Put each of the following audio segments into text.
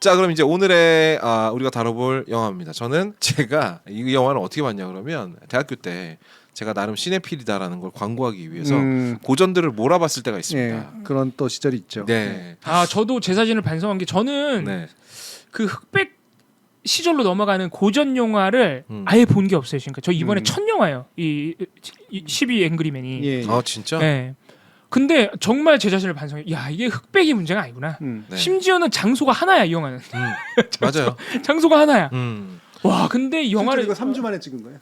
자, 그럼 이제 오늘의 우리가 다뤄볼 영화입니다. 제가 이 영화를 어떻게 봤냐 그러면 대학교 때 제가 나름 시네필이다라는 걸 광고하기 위해서 고전들을 몰아봤을 때가 있습니다. 예, 그런 또 시절이 있죠. 네. 저도 제 사진을 반성한 게 저는 네. 그 흑백 시절로 넘어가는 고전 영화를 아예 본 게 없어요. 그러니까 저 이번에 첫 영화예요. 이 12 앵그리맨이. 예. 아, 진짜? 네. 근데 정말 제 자신을 반성해. 야, 이게 흑백이 문제가 아니구나. 네. 심지어는 장소가 하나야, 이 영화는. 맞아요. 장소가 하나야. 음. 와, 근데 이 영화를 이거 3주 만에 찍은 거예요.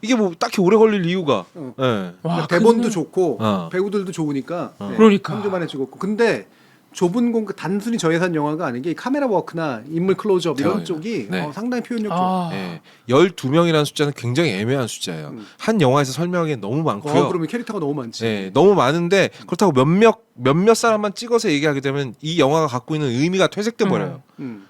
이게 뭐 딱히 오래 걸릴 이유가. 어. 네. 와, 대본도 근데- 좋고 어. 배우들도 좋으니까 그러니까. 3주 만에 찍었고. 근데 좁은 공간 단순히 저예산 영화가 아닌 게 카메라 워크나 인물 클로즈업 이런 대박이다. 쪽이 네. 상당히 표현력 아. 네. 12명이라는 숫자는 굉장히 애매한 숫자예요. 한 영화에서 설명하기엔 너무 많고요. 그러면 캐릭터가 너무 많지. 네, 너무 많은데 그렇다고 몇몇 사람만 찍어서 얘기하게 되면 이 영화가 갖고 있는 의미가 퇴색돼 버려요.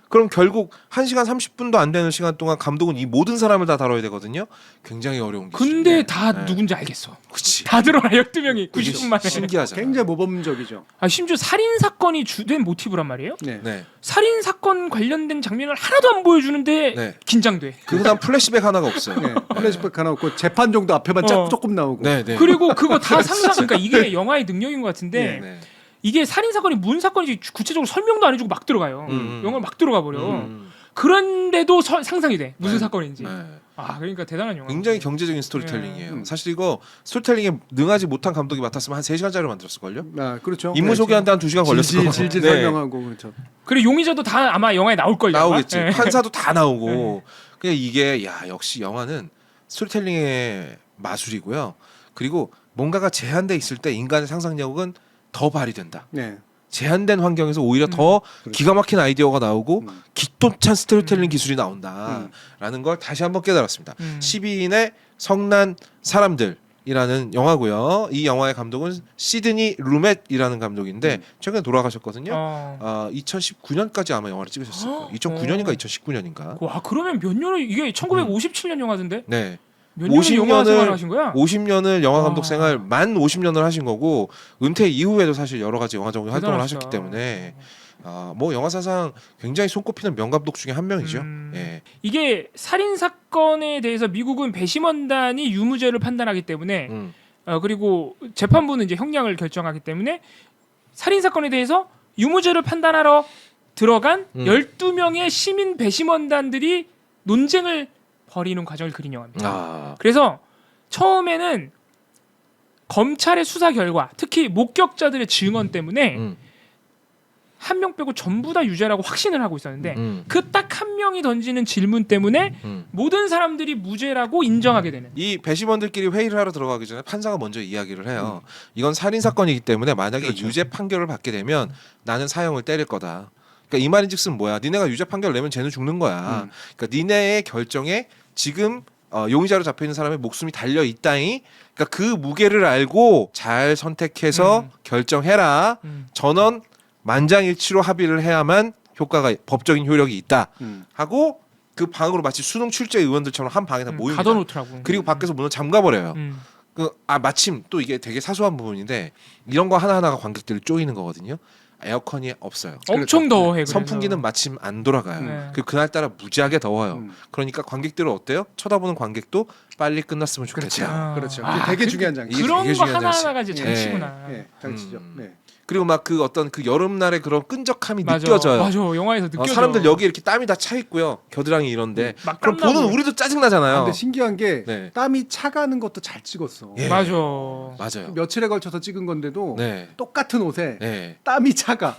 그럼 결국 1시간 30분도 안 되는 시간 동안 감독은 이 모든 사람을 다 다뤄야 되거든요. 굉장히 어려운 기술이에요. 근데 다 네. 누군지 알겠어. 그치. 다 드러나 12명이 그게 90분 만에. 신기하잖아. 굉장히 모범적이죠. 심지어 살인 사건이 주된 모티브란 말이에요. 네. 네. 살인 사건 관련된 장면을 하나도 안 보여주는데 네. 긴장돼. 그다음 플래시백 하나가 없어요. 네. 플래시백 하나 없고 재판 정도 앞에만 조금 나오고. 네, 네. 그리고 그거 다 상상. 그러니까 이게 영화의 능력인 것 같은데 네. 이게 살인 사건이 무슨 사건인지 구체적으로 설명도 안 해주고 막 들어가요. 영화를 막 들어가 버려. 그런데도 상상이 돼. 무슨 사건인지. 네. 그러니까 대단한 영화. 굉장히 경제적인 스토리텔링이에요. 네. 사실 이거 스토리텔링에 능하지 못한 감독이 맡았으면 한 3시간짜리 만들었을걸요? 그렇죠. 인물 소개하는데 한 2시간 걸렸을 거예요. 질질 네. 설명하고 그렇죠. 그리고 용의자도 다 아마 영화에 나올 걸요. 나오겠지. 네. 판사도 다 나오고. 그냥 이게 역시 영화는 스토리텔링의 마술이고요. 그리고 뭔가가 제한돼 있을 때 인간의 상상력은 더 발휘된다. 네. 제한된 환경에서 오히려 더 기가 막힌 아이디어가 나오고 기똥찬 스토리텔링 기술이 나온다라는 걸 다시 한번 깨달았습니다. 12인의 성난 사람들이라는 영화고요. 이 영화의 감독은 시드니 루멧이라는 감독인데 최근에 돌아가셨거든요. 2019년까지 아마 영화를 찍으셨을 거예요. 2009년인가 2019년인가. 와, 그러면 몇 년을 이게 1957년 영화던데? 네. 몇 년을 영화 생활 하신 거야? 50년을 영화 감독 생활 만 50년을 하신 거고 은퇴 이후에도 사실 여러 가지 영화적인 활동을 대단하시다. 하셨기 때문에 뭐 영화 사상 굉장히 손꼽히는 명감독 중에 한 명이죠. 예. 이게 살인 사건에 대해서 미국은 배심원단이 유무죄를 판단하기 때문에 그리고 재판부는 이제 형량을 결정하기 때문에 살인 사건에 대해서 유무죄를 판단하러 들어간 12명의 시민 배심원단들이 논쟁을 벌이는 과정을 그린 영화입니다. 그래서 처음에는 검찰의 수사 결과, 특히 목격자들의 증언 때문에 한 명 빼고 전부 다 유죄라고 확신을 하고 있었는데 그 딱 한 명이 던지는 질문 때문에 모든 사람들이 무죄라고 인정하게 되는. 이 배심원들끼리 회의를 하러 들어가기 전에 판사가 먼저 이야기를 해요. 이건 살인 사건이기 때문에 만약에 그렇죠. 유죄 판결을 받게 되면 나는 사형을 때릴 거다. 그러니까 이 말인즉슨 뭐야? 니네가 유죄 판결 내면 쟤는 죽는 거야. 그러니까 니네의 결정에 지금 용의자로 잡혀 있는 사람의 목숨이 달려 있다니. 그러니까 그 무게를 알고 잘 선택해서 결정해라. 전원 만장일치로 합의를 해야만 효과가 법적인 효력이 있다. 하고 그 방으로 마치 수능 출제 의원들처럼 한 방에 다 모입니다. 가둬놓더라고. 그리고 밖에서 문을 잠가 버려요. 마침 또 이게 되게 사소한 부분인데 이런 거 하나하나가 관객들을 쪼이는 거거든요. 에어컨이 없어요. 엄청 더워해. 그래서. 선풍기는 마침 안 돌아가요. 네. 그날따라 무지하게 더워요. 그러니까 관객들은 어때요? 쳐다보는 관객도 빨리 끝났으면 좋겠다. 그렇죠. 아, 되게 중요한 장치. 이게 그런 되게 거 중요한 하나하나가 이제 장치. 장치구나. 예, 장치죠. 네. 그리고 막 그 어떤 그 여름날의 그런 끈적함이 맞아. 느껴져요. 맞아. 영화에서 느껴져. 사람들 여기 이렇게 땀이 다 차 있고요. 겨드랑이 이런데. 막 그럼 땀나고. 보는 우리도 짜증 나잖아요. 근데 신기한 게 네. 땀이 차가는 것도 잘 찍었어. 예. 맞아. 맞아요. 며칠에 걸쳐서 찍은 건데도 네. 똑같은 옷에 네. 땀이 차가.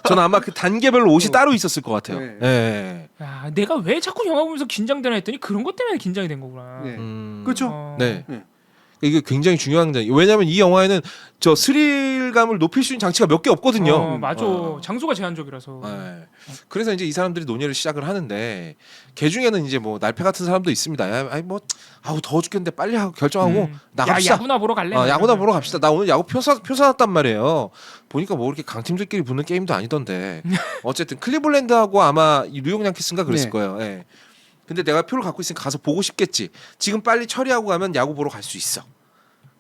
저는 아마 그 단계별로 옷이 따로 있었을 것 같아요. 네. 네. 야, 내가 왜 자꾸 영화 보면서 긴장되나 했더니 그런 것 때문에 긴장이 된 거구나. 네. 음. 그렇죠. 네. 네. 이게 굉장히 중요한 장이에요. 왜냐하면 이 영화에는 저 스릴감을 높일 수 있는 장치가 몇 개 없거든요. 맞아. 어. 장소가 제한적이라서. 네. 그래서 이제 이 사람들이 논의를 시작을 하는데 개 중에는 이제 뭐 날패 같은 사람도 있습니다. 아니 뭐 더워 죽겠는데 빨리 하고 결정하고 나갑시다. 야, 야구나 보러 갈래? 야구나 보러 갑시다. 나 오늘 야구 표 사놨단 말이에요. 보니까 뭐 이렇게 강팀들끼리 붙는 게임도 아니던데. 어쨌든 클리블랜드하고 아마 이 뉴욕 양키스인가 그랬을 네. 거예요. 예. 근데 내가 표를 갖고 있으니까 가서 보고 싶겠지. 지금 빨리 처리하고 가면 야구 보러 갈 수 있어.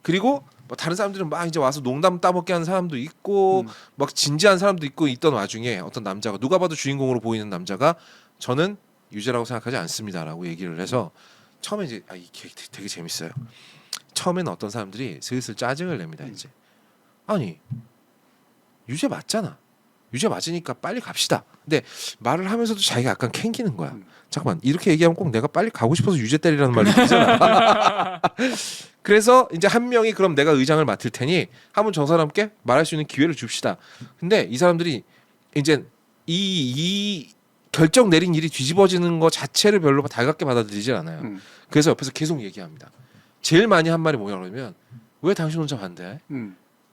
그리고 뭐 다른 사람들은 막 이제 와서 농담 따먹게 하는 사람도 있고 막 진지한 사람도 있고 있던 와중에 어떤 남자가 누가 봐도 주인공으로 보이는 남자가 저는 유죄라고 생각하지 않습니다라고 얘기를 해서 처음에 이제 이게 되게 재밌어요. 처음에는 어떤 사람들이 슬슬 짜증을 냅니다. 이제 아니 유죄 맞잖아. 유죄 맞으니까 빨리 갑시다. 근데 말을 하면서도 자기가 약간 캥기는 거야. 잠깐만 이렇게 얘기하면 꼭 내가 빨리 가고 싶어서 유죄 때리라는 말이 되잖아. 그래서 이제 한 명이 그럼 내가 의장을 맡을 테니 한번 저 사람께 말할 수 있는 기회를 줍시다. 근데 이 사람들이 이제 이 결정 내린 일이 뒤집어지는 것 자체를 별로 달갑게 받아들이질 않아요. 그래서 옆에서 계속 얘기합니다. 제일 많이 한 말이 뭐냐 그러면 왜 당신 혼자 반대해?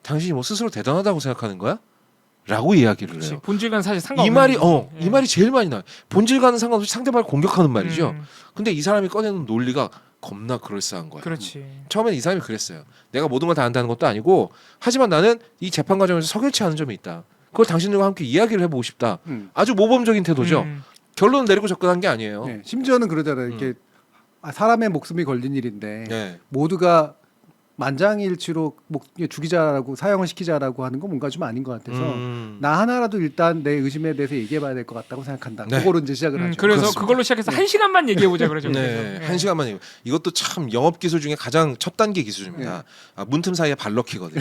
당신이 뭐 스스로 대단하다고 생각하는 거야? 라고 이야기를 해요. 본질과는 사실 상관없는 이 말이 거지. 이 말이 제일 많이 나요. 본질과는 상관없이 상대방을 공격하는 말이죠. 음. 근데 이 사람이 꺼내는 논리가 겁나 그럴싸한 거예요. 그렇지. 처음에는 이 사람이 그랬어요. 내가 모든 걸 다 안다는 것도 아니고 하지만 나는 이 재판 과정에서 석연치 않은 점이 있다. 그걸 당신들과 함께 이야기를 해보고 싶다. 아주 모범적인 태도죠. 결론을 내리고 접근한 게 아니에요. 네, 심지어는 그러잖아요. 이렇게 사람의 목숨이 걸린 일인데 네. 모두가 만장일치로 죽이자라고 사형을 시키자라고 하는 건 뭔가 좀 아닌 것 같아서 나 하나라도 일단 내 의심에 대해서 얘기해봐야 될 것 같다고 생각한다. 네. 그거로 이제 시작을 하죠. 그래서 그렇습니다. 그걸로 시작해서 1시간만 얘기해보자 그러죠. 네, 그래서. 한 시간만 얘기. 이것도 참 영업 기술 중에 가장 첫 단계 기술입니다. 문틈 사이에 발 넣기거든요.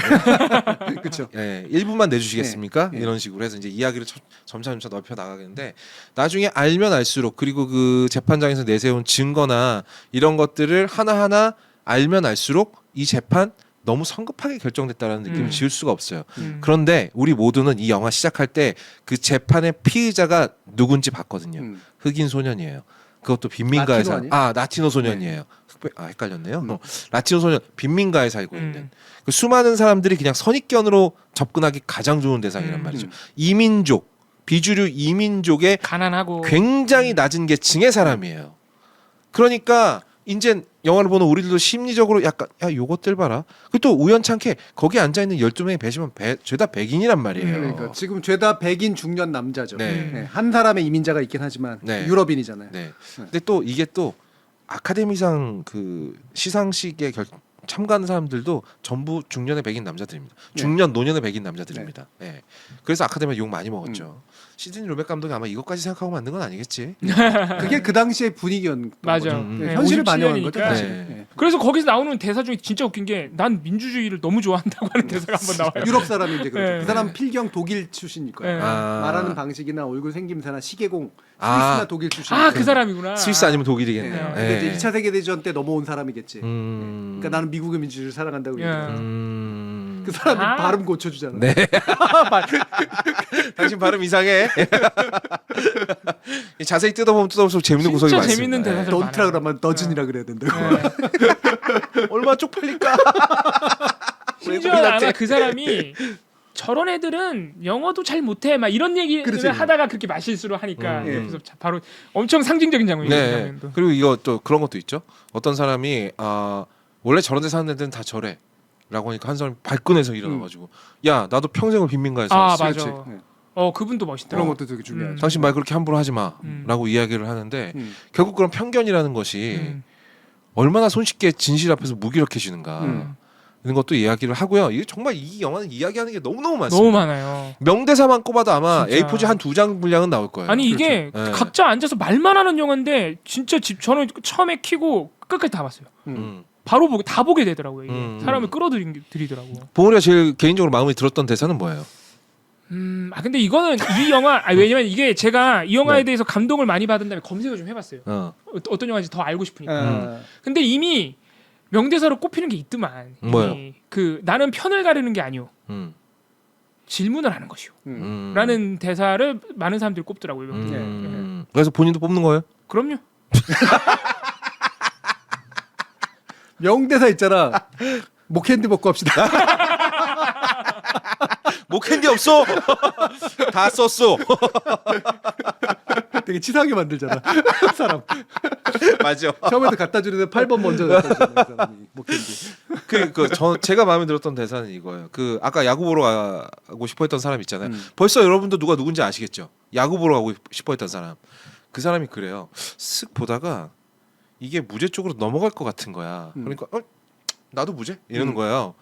그렇죠. 네, 1분만 내주시겠습니까? 네. 이런 식으로 해서 이제 이야기를 점차 넓혀 나가겠는데 나중에 알면 알수록 그리고 그 재판장에서 내세운 증거나 이런 것들을 하나하나 알면 알수록 이 재판 너무 성급하게 결정됐다라는 느낌을 지울 수가 없어요. 그런데 우리 모두는 이 영화 시작할 때 그 재판의 피의자가 누군지 봤거든요. 흑인 소년이에요. 그것도 빈민가에 라티노 아니에요? 라티노 소년이에요. 헷갈렸네요. 라티노 소년 빈민가에 살고 있는 그 수많은 사람들이 그냥 선입견으로 접근하기 가장 좋은 대상이란 말이죠. 이민족 비주류 이민족의 가난하고 굉장히 낮은 계층의 사람이에요. 그러니까 이제 영화를 보는 우리들도 심리적으로 약간 야 요것들 봐라. 그리고 또 우연찮게 거기 앉아 있는 12명의 배시면 죄다 백인이란 말이에요. 그러니까 지금 죄다 백인 중년 남자죠. 네. 네, 한 사람의 이민자가 있긴 하지만 네. 유럽인이잖아요. 네. 근데 또 이게 또 아카데미상 그 시상식에 참가하는 사람들도 전부 중년의 백인 남자들입니다. 중년 노년의 백인 남자들입니다. 네. 그래서 아카데미가 욕 많이 먹었죠. 시드니 루백 감독이 아마 이것까지 생각하고 만든 건 아니겠지. 그게 그 당시의 분위기였던 맞아. 거죠. 네, 현실을 반영한 57년이니까. 거죠. 사실. 네. 네. 그래서 거기서 나오는 대사 중에 진짜 웃긴 게 난 민주주의를 너무 좋아한다고 하는 대사가 한번 나와요. 유럽 사람이 이제 그렇죠. 네. 그 사람 필경 독일 출신일 거예요. 네. 말하는 방식이나 얼굴 생김새나 시계공 스위스나 독일 출신. 그 사람이구나. 스위스 아니면 네. 독일이겠네요. 근데 네. 이제 2차 세계 대전 때 넘어온 사람이겠지. 그러니까 나는 미국의 민주주의를 사랑한다고 얘기해요. 그 사람이 발음 고쳐주잖아. 네. 당신 발음 이상해. 자세히 뜯어보면 뜯어볼수록 재밌는 구석이 진짜 많습니다. 재밌는 대사들 돈트라 많아요. 그러면 너진이라 그래야 된다고. 얼마 쪽팔릴까? 심지어 아마 그 사람이 저런 애들은 영어도 잘 못해 막 이런 얘기를 그렇지. 하다가 그렇게 마실수로 하니까 예. 그래서 바로 엄청 상징적인 장면이에요. 그 네. 장면도. 그리고 이거 또 그런 것도 있죠. 어떤 사람이 원래 저런 데 사는 애들은 다 저래. 라고 하니까 한 사람이 발끈해서 일어나가지고 야 나도 평생을 빈민가에 아 살았어. 맞아. 네. 그분도 멋있더라. 그런 것도 되게 중요하죠. 당신 말 그렇게 함부로 하지 마라고 이야기를 하는데 결국 그런 편견이라는 것이 얼마나 손쉽게 진실 앞에서 무기력해지는가 이런 것도 이야기를 하고요. 이게 정말 이 영화는 이야기하는 게 너무너무 많습니다. 너무 많아요. 명대사만 꼽아도 아마 진짜. A4지 한 2장 분량은 나올 거예요. 아니 이게 그렇죠. 네. 각자 앉아서 말만 하는 영화인데 진짜 저는 처음에 키고 끝까지 다 봤어요. 바로 다 보게 되더라고요. 이게. 사람을 끌어들이더라고. 봉우리가 제일 개인적으로 마음에 들었던 대사는 뭐예요? 근데 이거는 이 영화 왜냐면 이게 제가 이 영화에 네. 대해서 감동을 많이 받은 다음에 검색을 좀 해봤어요. 어. 어떤 영화인지 더 알고 싶으니까. 아, 근데 이미 명대사로 꼽히는 게 있더만. 이미. 뭐요? 그 나는 편을 가르는 게 아니오. 음. 질문을 하는 것이오. 라는 대사를 많은 사람들이 꼽더라고요. 명대사. 그래서 본인도 뽑는 거예요? 그럼요. 명대사 있잖아. 목캔디 먹고 합시다. 목캔디 없어. 다 썼어. 되게 치사하게 만들잖아. 사람. 맞아. 처음에도 갖다 주는데 8번 먼저 갖다 주는 사람이 목캔디. 제가 마음에 들었던 대사는 이거예요. 그 아까 야구 보러 가고 싶어했던 사람 있잖아요. 벌써 여러분도 누가 누군지 아시겠죠? 야구 보러 가고 싶어했던 사람. 그 사람이 그래요. 쓱 보다가 이게 무죄 쪽으로 넘어갈 것 같은 거야. 그러니까 나도 무죄 이러는 거예요.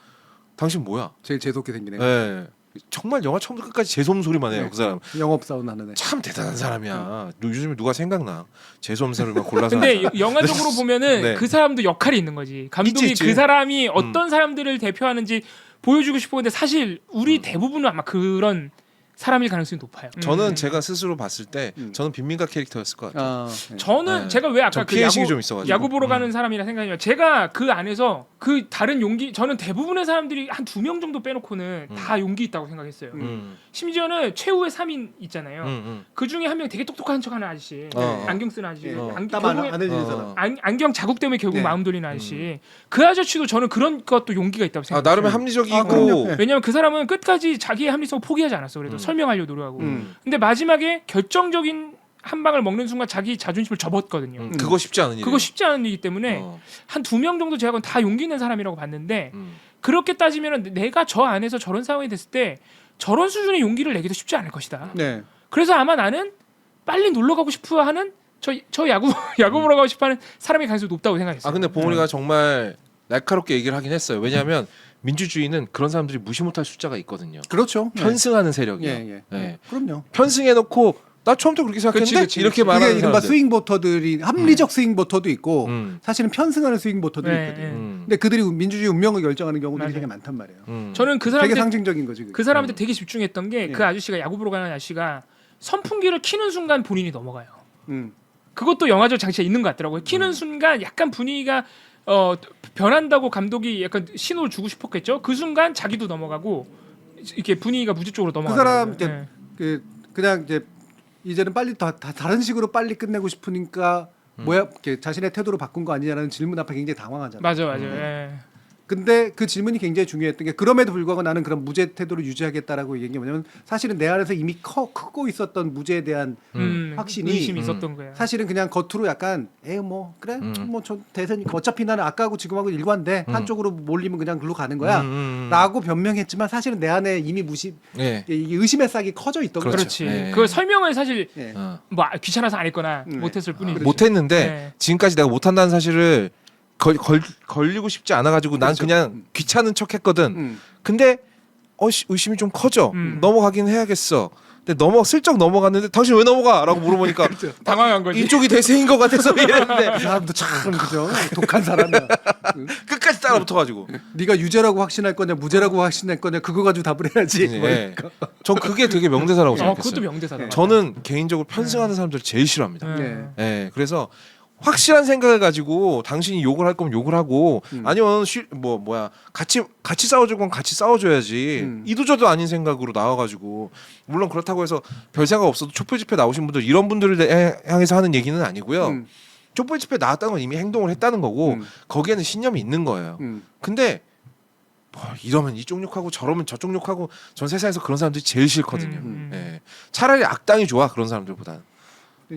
당신 뭐야? 제일 재수없게 생기네. 네. 정말 영화 처음부터 끝까지 재수없는 소리만 해요. 네. 그 사람 영업사원 하는 애. 참 대단한 사람이야. 요즘에 누가 생각나? 재수없는 사람만 골라서. 근데 하잖아. 영화적으로 보면은 네. 그 사람도 역할이 있는 거지. 감독이 있지. 그 사람이 어떤 사람들을 대표하는지 보여주고 싶어. 근데 사실 우리 대부분은 아마 그런 사람일 가능성이 높아요. 저는 제가 스스로 봤을 때 음. 저는 빈민가 캐릭터였을 것 같아요. 아, 네. 저는 네. 제가 왜 아까 전 그 피해의식이 야구, 좀 있어가지고. 야구 보러 가는 사람이라 생각하면 제가 그 안에서 그 다른 용기 저는 대부분의 사람들이 한 2명 정도 빼놓고는 다 용기 있다고 생각했어요. 심지어는 최후의 3인 있잖아요. 그 중에 한 명 되게 똑똑한 척하는 아저씨, 안경 쓰는 아저씨, 예. 어. 땀 결국에 안 흘리는 사람. 안경 자국 때문에 결국 네. 마음 돌리는 아저씨. 그 아저씨도 저는 그런 것도 용기가 있다고 아 생각해요. 나름의 합리적이고. 아, 그럼요. 네. 왜냐하면 그 사람은 끝까지 자기의 합리성을 포기하지 않았어. 그래도 설명하려고 노력하고. 근데 마지막에 결정적인 한 방을 먹는 순간 자기 자존심을 접었거든요. 그거 쉽지 않은 일. 그거 쉽지 않은 일이기 때문에 어. 한 2명 정도 제가 다 용기 있는 사람이라고 봤는데 음. 그렇게 따지면 내가 저 안에서 저런 상황이 됐을 때 저런 수준의 용기를 내기도 쉽지 않을 것이다. 네. 그래서 아마 나는 빨리 놀러 가고 싶어 하는 저 야구 보러 가고 싶어하는 사람의 가능성이 높다고 생각했어요. 아 근데 봉우리가 정말 날카롭게 얘기를 하긴 했어요. 왜냐하면 민주주의는 그런 사람들이 무시 못할 숫자가 있거든요. 그렇죠. 편승하는 세력이요. 예, 예. 네. 그럼요. 편승해놓고 나 처음부터 그렇게 생각했는데 그치. 이렇게 그게 말하는 이른바 사람들. 스윙 보터들이 합리적 스윙 보터도 있고 음. 사실은 편승하는 스윙 보터들이 네, 있거든요. 네. 근데 그들이 민주주의 운명을 결정하는 경우들이 맞아요. 되게 많단 말이에요. 저는 그 되게 사람한테 상징적인 거지. 그게. 그 사람한테 되게 집중했던 게 그 예. 아저씨가 야구 보러 가는 아저씨가 선풍기를 키는 순간 본인이 넘어가요. 음. 그것도 영화적 장치가 있는 것 같더라고요. 키는 순간 약간 분위기가 변한다고 감독이 약간 신호를 주고 싶었겠죠. 그 순간 자기도 넘어가고 이렇게 분위기가 무지쪽으로 그 넘어가더라고요. 사람 이제 예. 그냥 이제 이제는 빨리 다 다른 식으로 빨리 끝내고 싶으니까 뭐야 이렇게 자신의 태도를 바꾼 거 아니냐는 질문 앞에 굉장히 당황하잖아요. 맞아. 예. 근데 그 질문이 굉장히 중요했던 게 그럼에도 불구하고 나는 그런 무죄 태도를 유지하겠다라고 얘기한 게 뭐냐면 사실은 내 안에서 이미 크고 있었던 무죄에 대한 확신이 의심이 있었던 거야. 사실은 그냥 겉으로 약간 뭐 그래 뭐 저 대세니까 어차피 나는 아까하고 지금하고 일관돼 한쪽으로 몰리면 그냥 글로 가는 거야 라고 변명했지만 사실은 내 안에 이미 예. 이게 의심의 싹이 커져 있던 그렇죠. 그렇지. 예. 그 설명을 사실 거죠. 예. 어. 뭐 귀찮아서 안 했거나 못했을 뿐이지. 못했는데 네. 지금까지 내가 못한다는 사실을 걸리고 싶지 않아가지고 난 그렇죠. 그냥 귀찮은 척했거든. 음. 근데 의심이 좀 커져. 음. 넘어가긴 해야겠어. 근데 슬쩍 넘어갔는데 당신 왜 넘어가?라고 물어보니까 당황한 거지. 이쪽이 대세인 것 같아서 이랬는데 그 사람도 참 그죠 독한 사람이야. 끝까지 따라붙어가지고. 네가 유죄라고 확신할 거냐 무죄라고 확신할 거냐 그거 가지고 답을 해야지. 뭐 예. 전 그게 되게 명대사라고 그것도 생각했어요. 명대사다. 저는 개인적으로 편승하는 사람들을 제일 싫어합니다. 네. 예, 그래서 확실한 생각을 가지고 당신이 욕을 할 거면 욕을 하고 아니면 같이 싸워줄 건 같이 싸워줘야지 이도저도 아닌 생각으로 나와가지고 물론 그렇다고 해서 별 생각 없어도 촛불 집회 나오신 분들 이런 분들을 향해서 하는 얘기는 아니고요. 촛불 집회 나왔다는 건 이미 행동을 했다는 거고 거기에는 신념이 있는 거예요. 근데 뭐 이러면 이쪽 욕하고 저러면 저쪽 욕하고 전 세상에서 그런 사람들이 제일 싫거든요. 예. 차라리 악당이 좋아 그런 사람들보다는.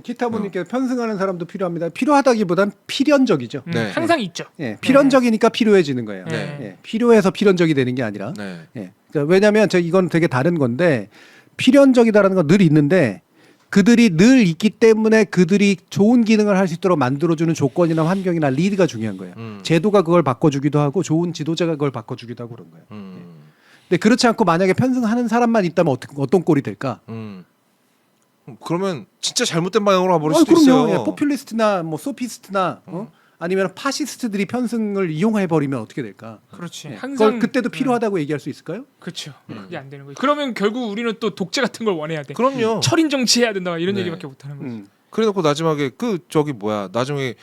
키타보님께서 편승하는 사람도 필요합니다. 필요하다기보단 필연적이죠. 네. 항상 있죠. 예, 필연적이니까 필요해지는 거예요. 네. 예, 필요해서 필연적이 되는 게 아니라. 네. 예, 그러니까 왜냐하면 이건 되게 다른 건데 필연적이다라는 건 늘 있는데 그들이 늘 있기 때문에 그들이 좋은 기능을 할 수 있도록 만들어주는 조건이나 환경이나 리드가 중요한 거예요. 제도가 그걸 바꿔주기도 하고 좋은 지도자가 그걸 바꿔주기도 하고 그런 거예요. 근데 그렇지 않고 만약에 편승하는 사람만 있다면 어떤 꼴이 될까? 그러면 진짜 잘못된 방향으로 가버릴 수도 그럼요. 있어요. 예, 포퓰리스트나 뭐 소피스트나 아니면 파시스트들이 편승을 이용해 버리면 어떻게 될까? 그렇지. 예. 항상 그걸 그때도 필요하다고 얘기할 수 있을까요? 그렇죠. 그게 안 되는 거예요. 그러면 결국 우리는 또 독재 같은 걸 원해야 돼. 그럼요. 철인 정치해야 된다 이런 네. 얘기밖에 못 하는 거지. 그래놓고 나중에 나중에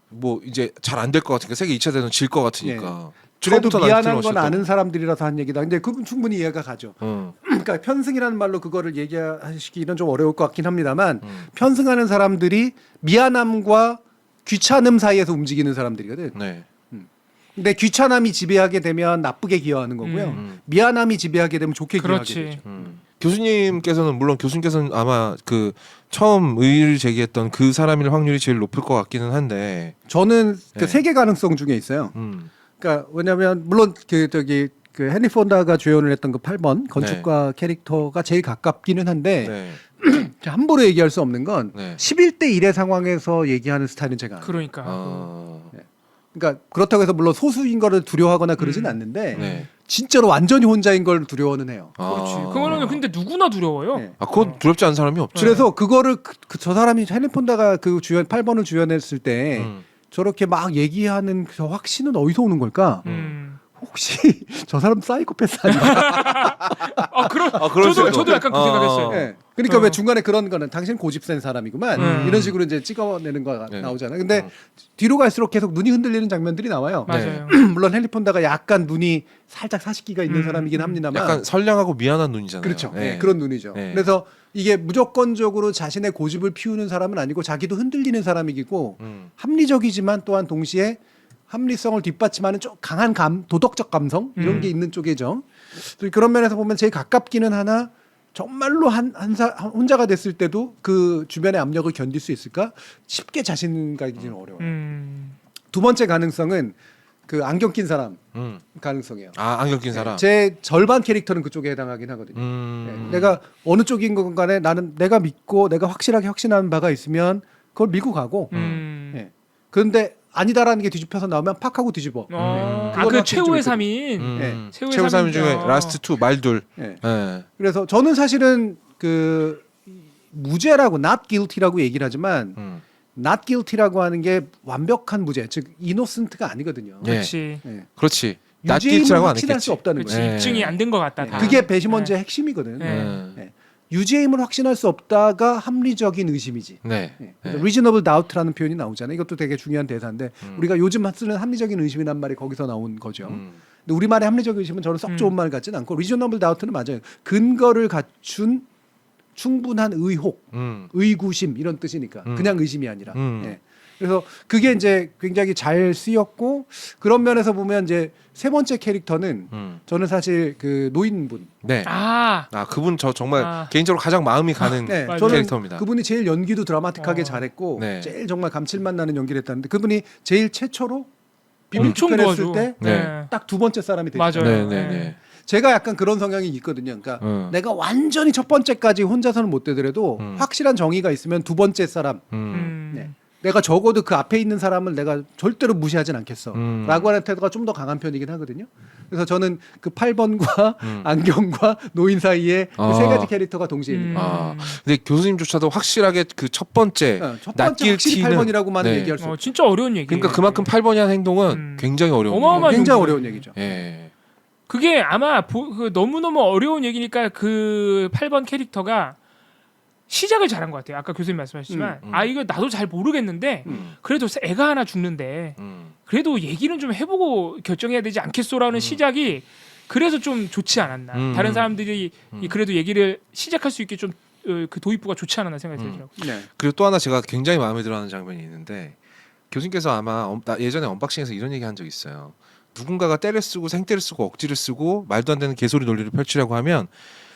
뭐 이제 잘 안 될 것 같으니까 세계 2차 대전 질 것 같으니까. 그래도 처음부터 미안한 나한테 건 아는 사람들이라서 한 얘기다. 근데 그건 충분히 이해가 가죠. 그러니까 편승이라는 말로 그거를 얘기하시기는 좀 어려울 것 같긴 합니다만 편승하는 사람들이 미안함과 귀찮음 사이에서 움직이는 사람들이거든. 네. 근데 귀찮음이 지배하게 되면 나쁘게 기여하는 거고요. 미안함이 지배하게 되면 좋게 기여하게 그렇지. 되죠. 교수님께서는 물론 교수님께서는 아마 그 처음 의의를 제기했던 그 사람일 확률이 제일 높을 것 같기는 한데. 저는 그 네. 세 개 가능성 중에 있어요. 그러니까 왜냐하면 물론 그 헨리 폰다가 주연을 했던 그 8번 건축가 캐릭터가 제일 가깝기는 한데 네. 함부로 얘기할 수 없는 건 네. 11대 1의 상황에서 얘기하는 스타일은 제가 아니에요. 그러니까. 아. 그러니까 그렇다고 해서 물론 소수인 거를 두려워하거나 그러진 않는데 네. 진짜로 완전히 혼자인 걸 두려워는 해요. 그렇지. 아. 그거는 근데 누구나 두려워요. 네. 아, 그건 두렵지 않은 사람이 없죠. 그래서 그거를 저 사람이 헨리 폰다가 그 주연 8번을 주연했을 때 저렇게 막 얘기하는 그 확신은 어디서 오는 걸까? 혹시 저 사람 사이코패스 아닌가? 그럴 수 있죠. 저도 약간 그 생각했어요. 네. 그러니까 왜 중간에 그런 거는 당신 고집센 사람이구만 이런 식으로 이제 찍어내는 거가 네. 나오잖아요. 근데 뒤로 갈수록 계속 눈이 흔들리는 장면들이 나와요. 맞아요. 물론 헨리 폰다가 약간 눈이 살짝 사십기가 있는 사람이긴 합니다만 약간 선량하고 미안한 눈이잖아요. 그렇죠. 네. 네, 그런 눈이죠. 네. 그래서 이게 무조건적으로 자신의 고집을 피우는 사람은 아니고 자기도 흔들리는 사람이고 합리적이지만 또한 동시에 합리성을 뒷받침하는 좀 강한 도덕적 감성 이런 게 있는 쪽이죠. 그런 면에서 보면 제일 가깝기는 하나 정말로 혼자가 됐을 때도 그 주변의 압력을 견딜 수 있을까? 쉽게 자신 가지기는 어려워요. 두 번째 가능성은 그 안경 낀 사람 가능성이에요. 아, 안경 낀 사람. 제 절반 캐릭터는 그쪽에 해당하긴 하거든요. 네, 내가 어느 쪽인 건 간에 나는 내가 믿고 내가 확실하게 확신하는 바가 있으면 그걸 밀고 가고 네. 그런데 아니다라는 게 뒤집혀서 나오면 팍 하고 뒤집어. 아, 그건 그 확실히 최후의 좀 3인. 네. 최후 3인 중에 라스트 2 말둘. 네. 네. 그래서 저는 사실은 그 무죄라고 not guilty라고 얘기를 하지만 not guilty라고 하는 게 완벽한 무죄, 즉 innocent가 아니거든요. 네. 그렇지. 네. 그렇지. 유죄임을 낫길치라고 안 확신할 했겠지. 수 없다는 그렇지. 거예요. 네. 입증이 안 된 것 같다. 네. 다. 그게 배심원죄의 핵심이거든. 네. 네. 유죄임을 확신할 수 없다가 합리적인 의심이지. 네. 네. 네. reasonable doubt라는 표현이 나오잖아요. 이것도 되게 중요한 대사인데 우리가 요즘 쓰는 합리적인 의심이란 말이 거기서 나온 거죠. 근데 우리말의 합리적 의심은 저는 썩 좋은 말 같지는 않고 reasonable doubt는 맞아요. 근거를 갖춘 충분한 의혹, 의구심 이런 뜻이니까 그냥 의심이 아니라. 예. 그래서 그게 이제 굉장히 잘 쓰였고 그런 면에서 보면 이제 세 번째 캐릭터는 저는 사실 그 노인분. 네. 아, 그분 저 정말 아. 개인적으로 가장 마음이 가는 네, 맞아요. 저는 캐릭터입니다. 그분이 제일 연기도 드라마틱하게 잘했고 네. 제일 정말 감칠맛 나는 연기를 했다는데 그분이 제일 최초로 비밀 엄청 투표했을 도와줘. 때 네. 딱 두 번째 사람이 됐죠. 맞아요. 네, 네, 네. 제가 약간 그런 성향이 있거든요. 그러니까 내가 완전히 첫 번째까지 혼자서는 못 되더라도 확실한 정의가 있으면 두 번째 사람 네. 내가 적어도 그 앞에 있는 사람을 내가 절대로 무시하진 않겠어 라고 하는 태도가 좀 더 강한 편이긴 하거든요. 그래서 저는 그 8번과 안경과 노인 사이에 그 세 가지 캐릭터가 동시에 있는 거예요. 아, 근데 교수님조차도 확실하게 그 첫 번째 첫 번째 확실히 8번이라고만 네. 얘기할 수 없어요. 진짜 어려운 얘기예요. 그러니까 그만큼 8번이 한 행동은 굉장히 어려운 어마어마한 거예요. 굉장히 용기. 어려운 얘기죠. 예. 그게 아마 그 너무너무 어려운 얘기니까 그 8번 캐릭터가 시작을 잘한 것 같아요. 아까 교수님 말씀하셨지만 아 이거 나도 잘 모르겠는데 그래도 애가 하나 죽는데 그래도 얘기는 좀 해보고 결정해야 되지 않겠소라는 시작이 그래서 좀 좋지 않았나. 다른 사람들이 그래도 얘기를 시작할 수 있게 좀 그 도입부가 좋지 않았나 생각이 들더라고요. 네. 그리고 또 하나 제가 굉장히 마음에 들어하는 장면이 있는데 교수님께서 아마 예전에 언박싱에서 이런 얘기 한 적 있어요. 누군가가 때를 쓰고 생떼를 쓰고 억지를 쓰고 말도 안 되는 개소리 논리를 펼치려고 하면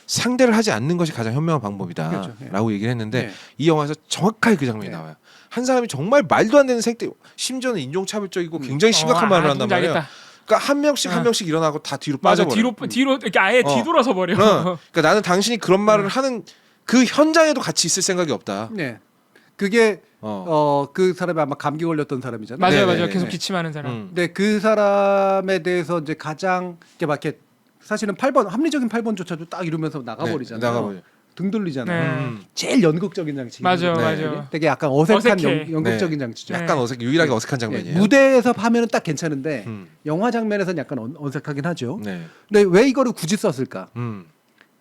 상대를 하지 않는 것이 가장 현명한 방법이다라고 그렇죠. 네. 얘기를 했는데 네. 이 영화에서 정확하게 그 장면이 네. 나와요. 한 사람이 정말 말도 안 되는 생떼, 심지어는 인종차별적이고 굉장히 심각한 말을 한단 누군지 말이에요. 알겠다. 그러니까 한 명씩 일어나고 다 뒤로 맞아. 빠져버려. 뒤로 이렇게 아예 뒤돌아서 버려. 그러니까 나는 당신이 그런 말을 하는 그 현장에도 같이 있을 생각이 없다. 네. 그게 그 사람이 아마 감기 걸렸던 사람이잖아요. 맞아요, 네, 맞아요. 네, 계속 네. 기침하는 사람. 근데 그 사람에 대해서 이제 가장 이렇게 막 이렇게 사실은 8번 합리적인 8번조차도 딱 이러면서 나가버리잖아요. 네, 나가버려. 등 돌리잖아요. 네. 제일 연극적인 장치. 맞아요, 네. 맞아요. 되게 약간 어색한 어색해. 연극적인 네. 장치죠. 네. 약간 유일하게 어색한 장면이에요. 무대에서 하면은 딱 괜찮은데 음. 영화 장면에서는 약간 어색하긴 하죠. 네. 근데 왜 이거를 굳이 썼을까?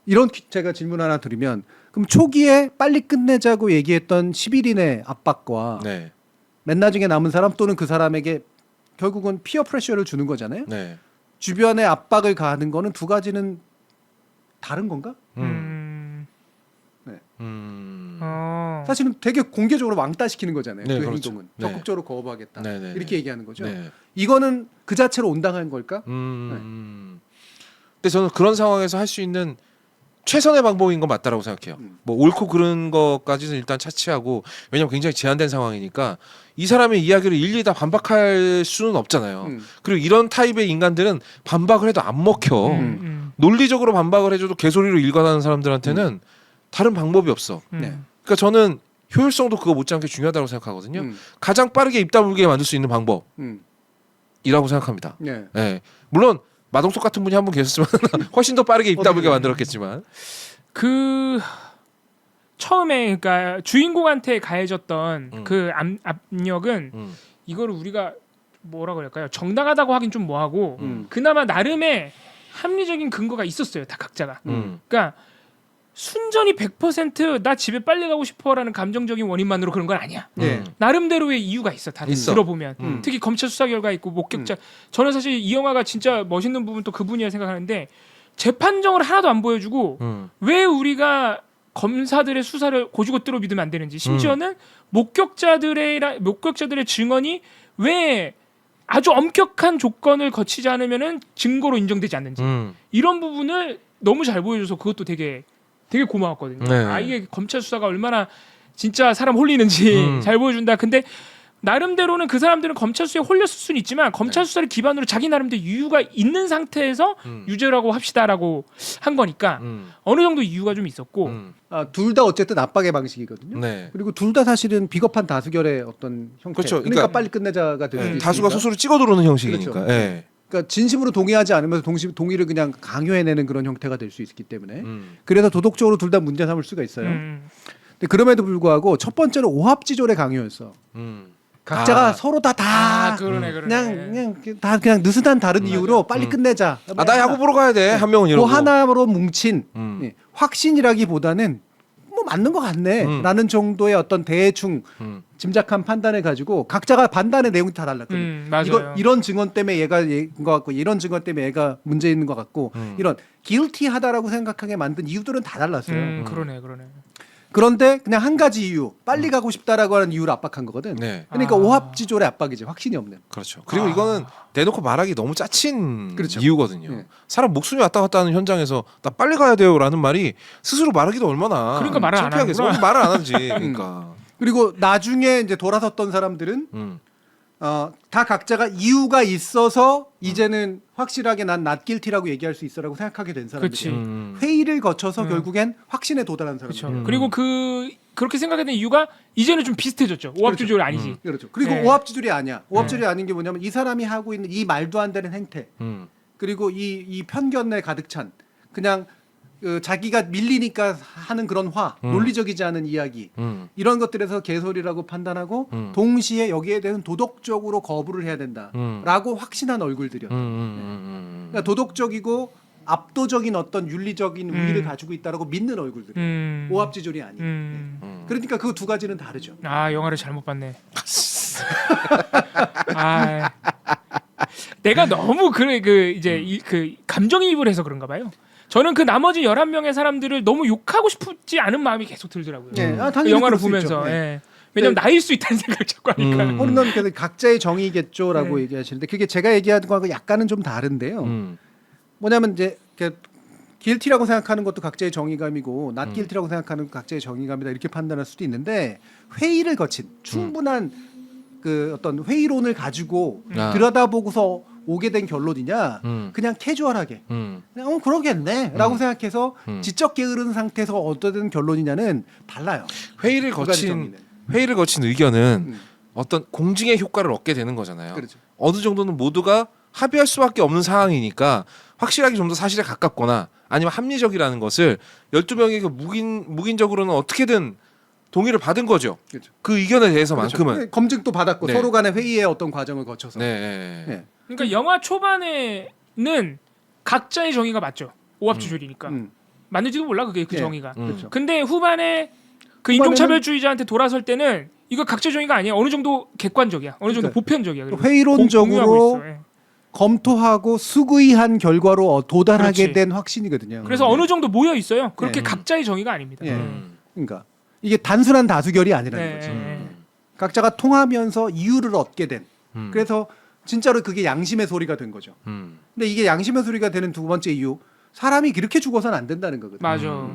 이런 제가 질문 하나 드리면 그럼 초기에 빨리 끝내자고 얘기했던 11인의 압박과 네. 맨 나중에 남은 사람 또는 그 사람에게 결국은 피어 프레셔를 주는 거잖아요. 네. 주변에 압박을 가하는 거는 두 가지는 다른 건가? 사실은 되게 공개적으로 왕따시키는 거잖아요. 네, 그 그렇죠. 행동은 네. 적극적으로 거부하겠다. 네, 네, 이렇게 네. 얘기하는 거죠. 네. 이거는 그 자체로 온당한 걸까? 근데 저는 그런 상황에서 할 수 있는 최선의 방법인 건 맞다라고 생각해요. 뭐 옳고 그른 것까지는 일단 차치하고 왜냐면 굉장히 제한된 상황이니까 이 사람의 이야기를 일일이 다 반박할 수는 없잖아요. 그리고 이런 타입의 인간들은 반박을 해도 안 먹혀. 논리적으로 반박을 해줘도 개소리로 일관하는 사람들한테는 다른 방법이 없어. 네. 그러니까 저는 효율성도 그거 못지않게 중요하다고 생각하거든요. 가장 빠르게 입 다물게 만들 수 있는 방법. 이라고 생각합니다. 예. 예. 물론 마동석 같은 분이 한 분 계셨지만 훨씬 더 빠르게 입 다물게 만들었겠지만. 그 처음에 그러니까 주인공한테 가해졌던 그 압력은 이거를 우리가 뭐라 그럴까요? 정당하다고 하긴 좀 뭐하고 그나마 나름의 합리적인 근거가 있었어요. 다 각자가. 그러니까 순전히 100%나 집에 빨리 가고 싶어라는 감정적인 원인만으로 그런 건 아니야. 예. 나름대로의 이유가 있어. 다들 있어. 들어보면 특히 검찰 수사 결과 있고 목격자. 저는 사실 이 영화가 진짜 멋있는 부분 또 그분이야 생각하는데 재판정을 하나도 안 보여주고 왜 우리가 검사들의 수사를 고지고대로 믿으면 안 되는지 심지어는 목격자들의 증언이 왜 아주 엄격한 조건을 거치지 않으면은 증거로 인정되지 않는지 이런 부분을 너무 잘 보여줘서 그것도 되게 고마웠거든요. 네. 아 이게 검찰 수사가 얼마나 진짜 사람 홀리는지 잘 보여준다. 근데 나름대로는 그 사람들은 검찰 수사에 홀렸을 수는 있지만 검찰 수사를 기반으로 자기 나름대로 이유가 있는 상태에서 유죄라고 합시다라고 한 거니까 어느 정도 이유가 좀 있었고 둘 다 어쨌든 압박의 방식이거든요. 네. 그리고 둘 다 사실은 비겁한 다수결의 어떤 형태. 그렇죠. 그러니까 그러니까 빨리 끝내자가 될 수도 있으니까. 다수가 소수를 찍어 들어오는 형식이니까. 그렇죠. 예. 그러니까 진심으로 동의하지 않으면서 동의를 그냥 강요해내는 그런 형태가 될 수 있기 때문에 그래서 도덕적으로 둘 다 문제 삼을 수가 있어요. 근데 그럼에도 불구하고 첫 번째는 오합지졸의 강요였어. 각자가 서로 다 그러네. 그냥 느슨한 다른 이유로 빨리 끝내자. 아, 나 야구 보러 가야 돼. 한 명은 이러고. 그 하나로 뭉친 예, 확신이라기보다는 뭐 맞는 것 같네라는 정도의 어떤 대충 짐작한 판단을 가지고 각자가 판단의 내용이 다 달랐거든요. 맞아요. 이런 증언 때문에 얘가 얘인 것 같고 이런 증언 때문에 얘가 문제 있는 것 같고 이런 guilty하다라고 생각하게 만든 이유들은 다 달랐어요. 그러네. 그런데 그냥 한 가지 이유 빨리 가고 싶다라고 하는 이유를 압박한 거거든. 네. 그러니까 오합지졸의 압박이지 확신이 없는. 그렇죠. 그리고 이거는 대놓고 말하기 너무 짜친 그렇죠. 이유거든요. 네. 사람 목숨이 왔다 갔다 하는 현장에서 나 빨리 가야 돼요라는 말이 스스로 말하기도 얼마나 그러니까 말을 안 창피하겠어. 하는구나. 말을 안 하지. 그러니까. 그리고 나중에 이제 돌아섰던 사람들은 다 각자가 이유가 있어서 이제는 확실하게 난 not guilty라고 얘기할 수 있어라고 생각하게 된 그치. 사람들이에요. 회의를 거쳐서 결국엔 확신에 도달한 사람들. 그렇죠. 그리고 그렇게 생각하는 이유가 이제는 좀 비슷해졌죠. 오합지졸 아니지. 그렇죠. 그리고 네. 오합지졸이 아니야. 오합지졸이 아닌 게 뭐냐면 이 사람이 하고 있는 이 말도 안 되는 행태 그리고 이 편견에 가득 찬 그냥 자기가 밀리니까 하는 그런 논리적이지 않은 이야기 이런 것들에서 개소리라고 판단하고 동시에 여기에 대해서 도덕적으로 거부를 해야 된다라고 확신한 얼굴들이었죠. 그러니까 도덕적이고 압도적인 어떤 윤리적인 우위를 가지고 있다라고 믿는 얼굴들. 오합지졸이 아니에요. 그러니까 그 두 가지는 다르죠. 아 영화를 잘못 봤네. 아 내가 너무 그 감정이입을 해서 그런가 봐요. 저는 그 나머지 11명의 사람들을 너무 욕하고 싶지 않은 마음이 계속 들더라고요. 네, 그 당연히 영화를 그럴 수 보면서. 있죠. 네. 예. 왜냐면 나일 수 있다는 생각을 자꾸 하니까. 물론 각자의 정의겠죠라고 네. 얘기하시는데 그게 제가 얘기하는 거하고 약간은 좀 다른데요. 뭐냐면 이제 guilty라고 생각하는 것도 각자의 정의감이고 not guilty라고 생각하는 것도 각자의 정의감이다 이렇게 판단할 수도 있는데 회의를 거친 충분한 그 어떤 회의론을 가지고 들여다보고서 오게 된 결론이냐 그냥 캐주얼하게 그냥 그러겠네라고 생각해서 지적 게으른 상태에서 얻어든 결론이냐는 달라요. 회의를 두 가지 거친 정의는. 의견은 어떤 공증의 효과를 얻게 되는 거잖아요. 그렇죠. 어느 정도는 모두가 합의할 수밖에 없는 상황이니까 확실하게 좀 더 사실에 가깝거나 아니면 합리적이라는 것을 12명이 그 묵인적으로는 어떻게든 동의를 받은 거죠. 그렇죠. 그 의견에 대해서만큼은. 그렇죠. 검증도 받았고 네. 서로 간의 회의의 어떤 과정을 거쳐서. 네. 네. 그러니까 영화 초반에는 각자의 정의가 맞죠. 오합지졸이니까. 맞는지도 몰라 그게 그 네. 정의가. 그렇죠. 근데 후반에 그 인종차별주의자한테 돌아설 때는 이거 각자의 정의가 아니야. 어느 정도 객관적이야. 어느 정도 그러니까 보편적이야. 그리고 회의론적으로 공유하고 있어. 예. 검토하고 수의한 결과로 도달하게 그렇지. 된 확신이거든요. 그래서 어느 정도 모여 있어요. 그렇게 네. 각자의 정의가 아닙니다. 예. 그러니까 이게 단순한 다수결이 아니라는 거지. 각자가 통하면서 이유를 얻게 된. 그래서 진짜로 그게 양심의 소리가 된 거죠. 근데 이게 양심의 소리가 되는 두 번째 이유, 사람이 그렇게 죽어서는 안 된다는 거거든요. 맞아.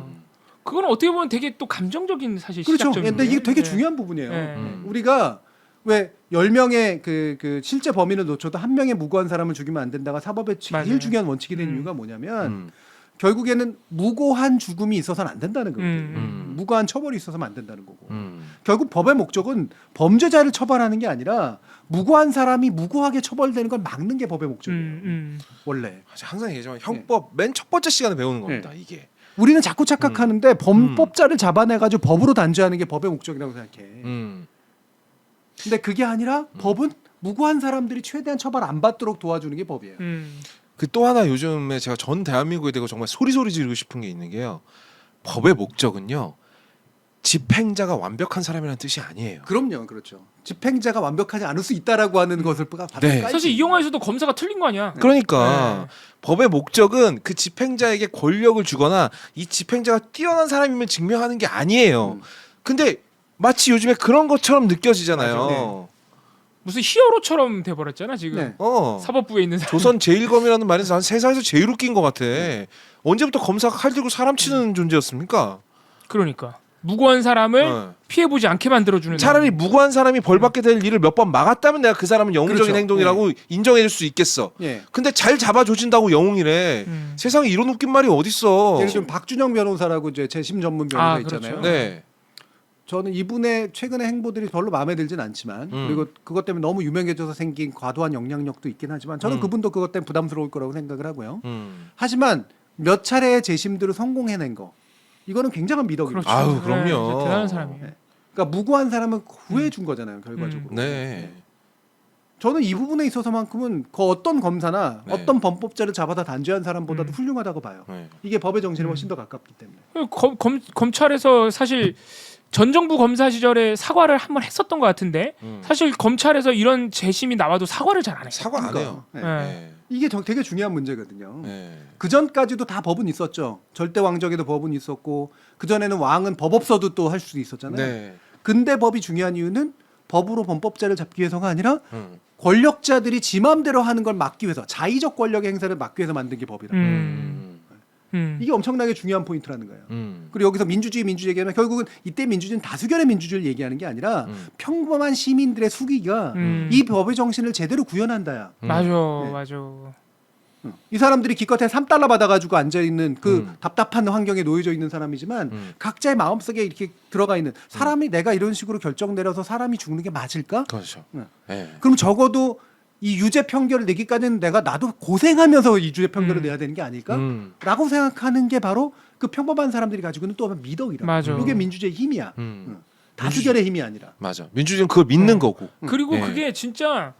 그건 어떻게 보면 되게 또 감정적인 사실 그렇죠. 시작점인데. 근데 이게 되게 네. 중요한 부분이에요. 네. 우리가 왜 10명의 그 실제 범인을 놓쳐도 한 명의 무고한 사람을 죽이면 안 된다가 사법의 제일 맞아요. 중요한 원칙이 된 이유가 뭐냐면 결국에는 무고한 죽음이 있어서는 안 된다는 거거든요. 무고한 처벌이 있어서는 안 된다는 거고. 결국 법의 목적은 범죄자를 처벌하는 게 아니라 무고한 사람이 무고하게 처벌되는 걸 막는 게 법의 목적이에요. 원래. 항상 얘기하지만 형법 맨 첫 번째 시간에 배우는 겁니다. 이게. 우리는 자꾸 착각하는데 범법자를 잡아내가지고 법으로 단죄하는 게 법의 목적이라고 생각해. 근데 그게 아니라 법은 무고한 사람들이 최대한 처벌 안 받도록 도와주는 게 법이에요. 그 또 하나 요즘에 제가 전 대한민국에 대고 정말 소리 지르고 싶은 게 있는 게요. 법의 목적은요. 집행자가 완벽한 사람이라는 뜻이 아니에요. 그럼요, 그렇죠. 집행자가 완벽하지 않을 수 있다라고 하는 것을 네. 사실 이 영화에서도 검사가 틀린 거 아니야. 그러니까 법의 목적은 그 집행자에게 권력을 주거나 이 집행자가 뛰어난 사람임을 증명하는 게 아니에요. 근데 마치 요즘에 그런 것처럼 느껴지잖아요. 맞아, 네. 무슨 히어로처럼 돼버렸잖아 지금. 네. 사법부에 있는 사람. 조선 제일검이라는 말이 난 세상에서 제일 웃긴 것 같아. 언제부터 검사가 칼 들고 사람 치는 존재였습니까? 그러니까 무고한 사람을 피해 보지 않게 만들어주는. 차라리 무고한 사람이 벌 받게 될 일을 몇 번 막았다면 내가 그 사람은 영웅적인 그렇죠. 행동이라고 인정해줄 수 있겠어. 예. 근데 잘 잡아줘진다고 영웅이래. 세상에 이런 웃긴 말이 어딨어. 예를 들면 박준영 변호사라고 이제 재심 전문 변호사 그렇죠. 있잖아요. 네. 저는 이분의 최근의 행보들이 별로 마음에 들진 않지만 그리고 그것 때문에 너무 유명해져서 생긴 과도한 영향력도 있긴 하지만 저는 그분도 그것 때문에 부담스러울 거라고 생각을 하고요. 하지만 몇 차례의 재심들을 성공해낸 거 이거는 굉장한 미덕이죠. 그렇죠. 아유, 그럼요. 진짜 대단한 사람이에요. 네. 그러니까 무고한 사람은 구해 준 거잖아요, 결과적으로. 네. 저는 이 부분에 있어서만큼은 그 어떤 검사나 네. 어떤 범법자를 잡아다 단죄한 사람보다도 훌륭하다고 봐요. 네. 이게 법의 정신에 훨씬 더 가깝기 때문에. 검찰에서 사실 전 정부 검사 시절에 사과를 한번 했었던 것 같은데 사실 검찰에서 이런 재심이 나와도 사과를 잘 안 해요. 사과 안 해요. 네. 네. 이게 되게 중요한 문제거든요. 네. 그 전까지도 다 법은 있었죠. 절대 왕정에도 법은 있었고 그 전에는 왕은 법 없어도 또 할 수 있었잖아요. 네. 근대 법이 중요한 이유는 법으로 범법자를 잡기 위해서가 아니라 권력자들이 지 마음대로 하는 걸 막기 위해서 자의적 권력의 행사를 막기 위해서 만든 게 법이다. 이게 엄청나게 중요한 포인트라는 거예요. 그리고 여기서 민주주의 얘기하면 결국은 이때 민주주의는 다수결의 민주주의를 얘기하는 게 아니라 평범한 시민들의 수기가 이 법의 정신을 제대로 구현한다야. 맞아, 네. 맞아. 이 사람들이 기껏해 3달러 받아가지고 앉아있는 그 답답한 환경에 놓여져 있는 사람이지만 각자의 마음속에 이렇게 들어가 있는 사람이 내가 이런 식으로 결정 내려서 사람이 죽는 게 맞을까? 그렇죠. 네. 네. 그럼 적어도 이 유죄 판결을 내기까지는 나도 고생하면서 이 유죄 판결을 내야 되는 게 아닐까? 라고 생각하는 게 바로 그 평범한 사람들이 가지고 있는 또 미덕이라고. 맞아. 이게 민주주의의 힘이야. 다수결의 힘이 아니라. 맞아. 민주주의는 그걸 믿는 거고. 그리고 네. 그게 진짜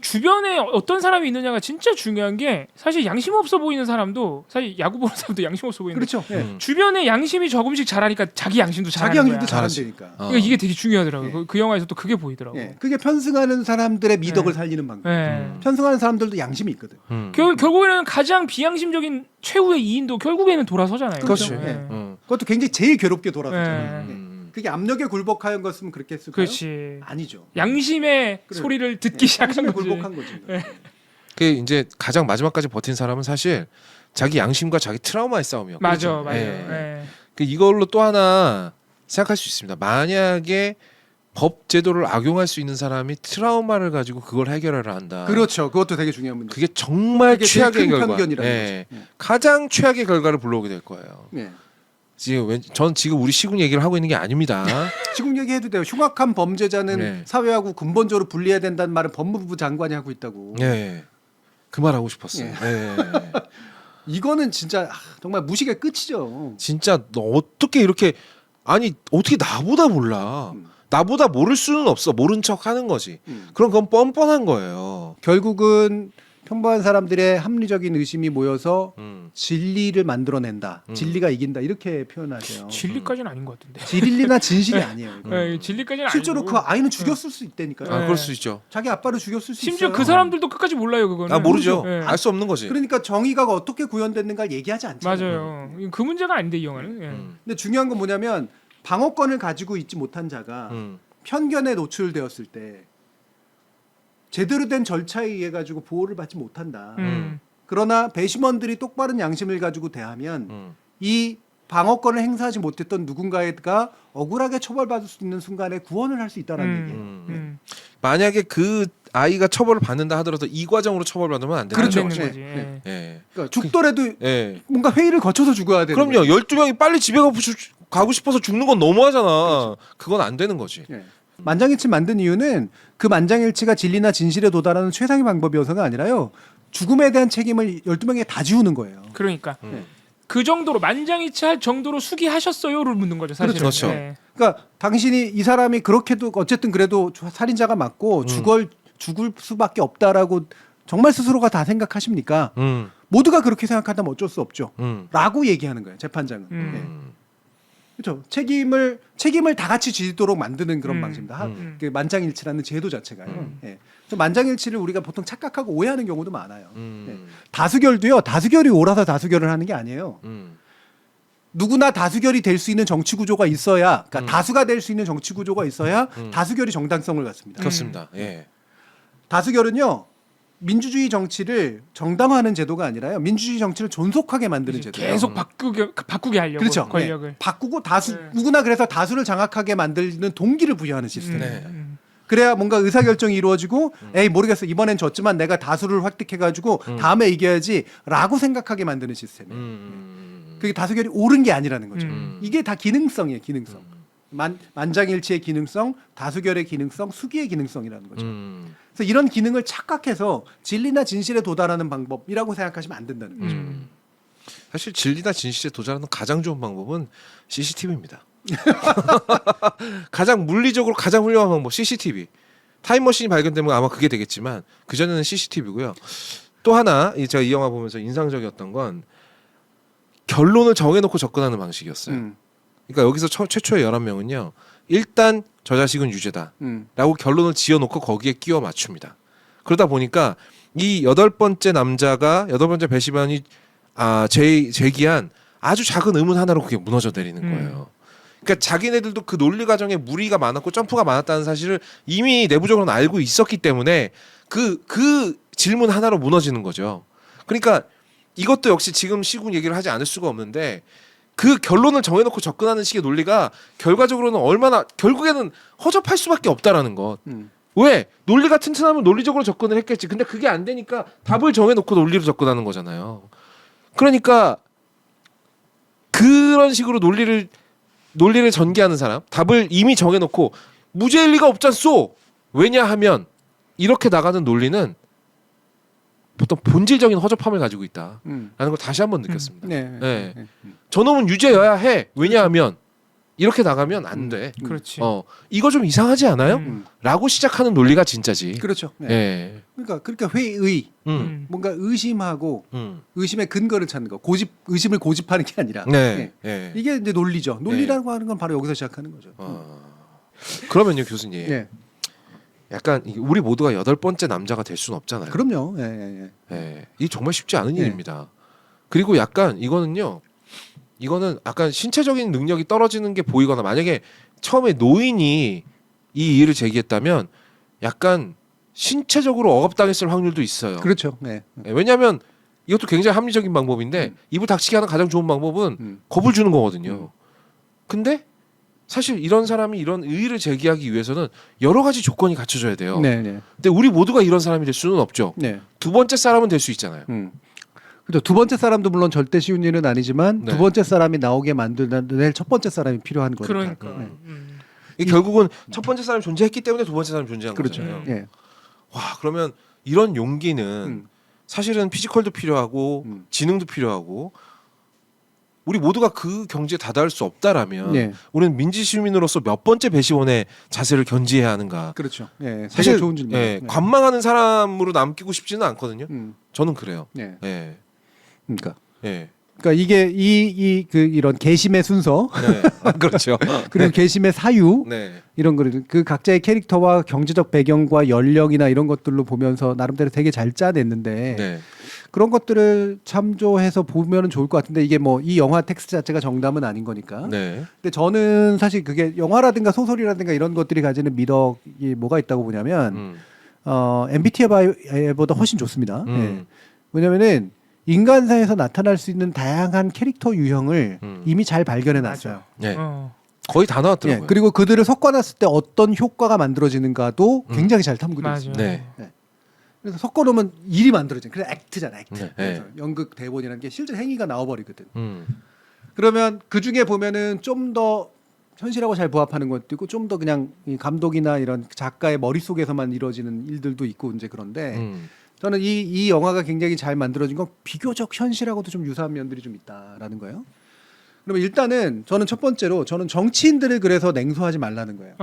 주변에 어떤 사람이 있느냐가 진짜 중요한 게 사실 양심 없어 보이는 사람도 사실 야구 보는 사람도 양심 없어 보이는데 그렇죠. 예. 주변에 양심이 조금씩 자라니까 자기 양심도 자기 자라는 양심도 거야. 잘한다니까. 그러니까 이게 되게 중요하더라고요. 예. 그 영화에서 또 그게 보이더라고. 예. 그게 편승하는 사람들의 미덕을 네. 살리는 방법. 예. 편승하는 사람들도 양심이 있거든. 결국에는 가장 비양심적인 최후의 이인도 결국에는 돌아서잖아요. 그렇지. 그렇죠. 예. 응. 그것도 굉장히 제일 괴롭게 돌아서잖아요. 예. 예. 그게 압력에 굴복하는 것으면 그렇게 했을까요? 그렇지. 아니죠. 양심의 그래. 소리를 듣기 시작한 양심에 거지. 굴복한 거지. 그 이제 가장 마지막까지 버틴 사람은 사실 자기 양심과 자기 트라우마의 싸움이었고. 맞아, 맞아. 예. 예. 그 이걸로 또 하나 생각할 수 있습니다. 만약에 법 제도를 악용할 수 있는 사람이 트라우마를 가지고 그걸 해결하려 한다. 그렇죠. 그것도 되게 중요한 문제. 그게 정말 그게 제일 최악의 큰 결과. 편견이라는 예. 거죠. 예. 가장 최악의 결과를 불러오게 될 거예요. 예. 전 지금 우리 시국 얘기를 하고 있는 게 아닙니다. 지금 얘기해도 돼요. 흉악한 범죄자는 네. 사회하고 근본적으로 분리해야 된다는 말은 법무부 장관이 하고 있다고. 예. 그 말 하고 싶었어요. 예. 이거는 진짜 정말 무식의 끝이죠. 진짜 너 어떻게 이렇게 아니 어떻게 나보다 몰라? 나보다 모를 수는 없어. 모른 척 하는 거지. 그럼 그건 뻔뻔한 거예요. 결국은 평범한 사람들의 합리적인 의심이 모여서 음. 진리를 만들어낸다. 진리가 이긴다. 이렇게 표현하죠. 진리까지는 아닌 것 같은데. 진리나 진실이 아니에요. 이거. 예, 진리까지는 실제로 아니고. 그 아이는 죽였을 수 있다니까요. 아, 네. 그럴 수 있죠. 자기 아빠를 죽였을 수 심지어 있어요. 그 사람들도 끝까지 몰라요 그거는. 아 모르죠. 예. 알 수 없는 거지. 그러니까 정의가 어떻게 구현됐는가 얘기하지 않잖아요. 맞아요. 그 문제가 아닌데 이 영화는. 예. 근데 중요한 건 뭐냐면 방어권을 가지고 있지 못한 자가 편견에 노출되었을 때 제대로 된 절차에 의해 가지고 보호를 받지 못한다. 그러나 배심원들이 똑바른 양심을 가지고 대하면 이 방어권을 행사하지 못했던 누군가가 억울하게 처벌받을 수 있는 순간에 구원을 할 수 있다는 얘기예요. 만약에 그 아이가 처벌을 받는다 하더라도 이 과정으로 처벌받으면 안 되는 그렇죠. 안 거죠. 되는 거지. 네. 예. 예. 그러니까 죽더라도 예. 뭔가 회의를 거쳐서 죽어야 되는 그럼요. 거죠. 12명이 빨리 집에 가고 싶어서 죽는 건 너무하잖아. 그건 안 되는 거지. 예. 만장일치 만든 이유는 그 만장일치가 진리나 진실에 도달하는 최상의 방법이어서가 아니라요. 죽음에 대한 책임을 12명이 다 지우는 거예요. 그러니까 음. 그 정도로 만장일치할 정도로 수기하셨어요를 묻는 거죠. 사실은. 그렇죠. 예. 그러니까 당신이 이 사람이 그렇게도 어쨌든 그래도 살인자가 맞고 죽을 수밖에 없다라고 정말 스스로가 다 생각하십니까? 모두가 그렇게 생각한다면 어쩔 수 없죠. 라고 얘기하는 거예요. 재판장은. 예. 그렇죠. 책임을 다 같이 지도록 만드는 그런 방식입니다. 그 만장일치라는 제도 자체가요. 예. 좀 만장일치를 우리가 보통 착각하고 오해하는 경우도 많아요. 예. 다수결도요. 다수결이 옳아서 다수결을 하는 게 아니에요. 누구나 다수결이 될 수 있는 정치 구조가 있어야, 그러니까 다수가 될 수 있는 정치 구조가 있어야 다수결이 정당성을 갖습니다. 그렇습니다. 예. 다수결은요. 민주주의 정치를 정당화하는 제도가 아니라요. 민주주의 정치를 존속하게 만드는 제도예요. 계속 바꾸게 하려고 그렇죠. 권력을. 네. 바꾸고 다수 네. 누구나 그래서 다수를 장악하게 만드는 동기를 부여하는 시스템. 네. 그래야 뭔가 의사 결정이 이루어지고 에이 모르겠어 이번엔 졌지만 내가 다수를 획득해가지고 다음에 이겨야지라고 생각하게 만드는 시스템이에요. 그게 다수결이 옳은 게 아니라는 거죠. 이게 다 기능성이에요. 기능성. 만장일치의 기능성, 다수결의 기능성, 수기의 기능성이라는 거죠. 그래서 이런 기능을 착각해서 진리나 진실에 도달하는 방법이라고 생각하시면 안 된다는 거죠. 사실 진리나 진실에 도달하는 가장 좋은 방법은 CCTV입니다. 가장 물리적으로 가장 훌륭한 방법 CCTV. 타임머신이 발견되면 아마 그게 되겠지만 그 전에는 CCTV고요. 또 하나 제가 이 영화 보면서 인상적이었던 건 결론을 정해놓고 접근하는 방식이었어요. 그러니까 여기서 최초의 11명은요. 일단 저 자식은 유죄다라고 결론을 지어놓고 거기에 끼워 맞춥니다. 그러다 보니까 이 8번째 남자가 8번째 배심원이 제기한 아주 작은 의문 하나로 그게 무너져 내리는 거예요. 그러니까 자기네들도 그 논리 과정에 무리가 많았고 점프가 많았다는 사실을 이미 내부적으로는 알고 있었기 때문에 그 질문 하나로 무너지는 거죠. 그러니까 이것도 역시 지금 시군 얘기를 하지 않을 수가 없는데 그 결론을 정해놓고 접근하는 식의 논리가 결과적으로는 얼마나 결국에는 허접할 수밖에 없다라는 것. 왜? 논리가 튼튼하면 논리적으로 접근을 했겠지. 근데 그게 안 되니까 답을 정해놓고 논리로 접근하는 거잖아요. 그러니까 그런 식으로 논리를 전개하는 사람, 답을 이미 정해놓고 무죄일 리가 없잖소. 왜냐하면 이렇게 나가는 논리는 보통 본질적인 허접함을 가지고 있다라는 걸 다시 한번 느꼈습니다. 네. 저놈은 유죄여야 해. 왜냐하면 이렇게 나가면 안 돼. 그렇지. 이거 좀 이상하지 않아요? 라고 시작하는 논리가 진짜지. 그렇죠. 네. 예. 그러니까 회의, 뭔가 의심하고 의심의 근거를 찾는 거, 의심을 고집하는 게 아니라 네. 네. 예. 이게 이제 논리죠. 논리라고 하는 건 바로 여기서 시작하는 거죠. 그러면요, 교수님. 예. 약간 우리 모두가 8번째 남자가 될 수는 없잖아요. 그럼요. 예. 예. 이게 정말 쉽지 않은 예. 일입니다. 그리고 약간 이거는 약간 신체적인 능력이 떨어지는 게 보이거나 만약에 처음에 노인이 이 일을 제기했다면 약간 신체적으로 억압당했을 확률도 있어요. 그렇죠. 네. 예, 왜냐하면 이것도 굉장히 합리적인 방법인데 입을 닥치게 하는 가장 좋은 방법은 겁을 주는 거거든요. 근데 사실 이런 사람이 이런 의의를 제기하기 위해서는 여러 가지 조건이 갖춰져야 돼요. 네. 근데 우리 모두가 이런 사람이 될 수는 없죠. 네. 두 번째 사람은 될 수 있잖아요. 그렇죠. 두 번째 사람도 물론 절대 쉬운 일은 아니지만 네. 두 번째 사람이 나오게 만들어낼 첫 번째 사람이 필요한 거니까. 그러니까. 네. 이게 결국은 첫 번째 사람이 존재했기 때문에 두 번째 사람이 존재한 그렇죠. 거잖아요. 예. 와, 그러면 이런 용기는 사실은 피지컬도 필요하고 지능도 필요하고 우리 모두가 그 경지에 다다를 수 없다라면 네. 우리는 민지 시민으로서 몇 번째 배시원의 자세를 견지해야 하는가? 그렇죠. 예. 사실 되게 좋은 질문. 예, 관망하는 사람으로 남기고 싶지는 않거든요. 저는 그래요. 네. 예. 그러니까 예. 이게 이런 개심의 순서 네. 그렇죠. 그리고 개심의 사유 네. 이런 거를 그 각자의 캐릭터와 경제적 배경과 연령이나 이런 것들로 보면서 나름대로 되게 잘 짜냈는데 네. 그런 것들을 참조해서 보면은 좋을 것 같은데 이게 뭐 이 영화 텍스트 자체가 정답은 아닌 거니까. 네. 근데 저는 사실 그게 영화라든가 소설이라든가 이런 것들이 가지는 미덕이 뭐가 있다고 보냐면 MBTI보다 훨씬 좋습니다. 예. 왜냐면은 인간사에서 나타날 수 있는 다양한 캐릭터 유형을 이미 잘 발견해 놨어요. 네. 거의 다 예, 나왔더라고요. 그리고 그들을 섞어놨을 때 어떤 효과가 만들어지는가도 굉장히 잘 탐구돼 맞아요. 있어요. 네. 그래서 섞어놓으면 일이 만들어져. 그래서 액트잖아, 액트. 네, 그래서 네. 연극 대본이라는 게 실제 행위가 나와버리거든. 음. 그러면 그 중에 보면은 좀 더 현실하고 잘 부합하는 것도 있고 좀 더 그냥 이 감독이나 이런 작가의 머릿속에서만 이루어지는 일들도 있고 이제 그런데 저는 이 영화가 굉장히 잘 만들어진 건 비교적 현실하고도 좀 유사한 면들이 좀 있다라는 거예요. 그러면 일단은 저는 첫 번째로 저는 정치인들을 그래서 냉소하지 말라는 거예요.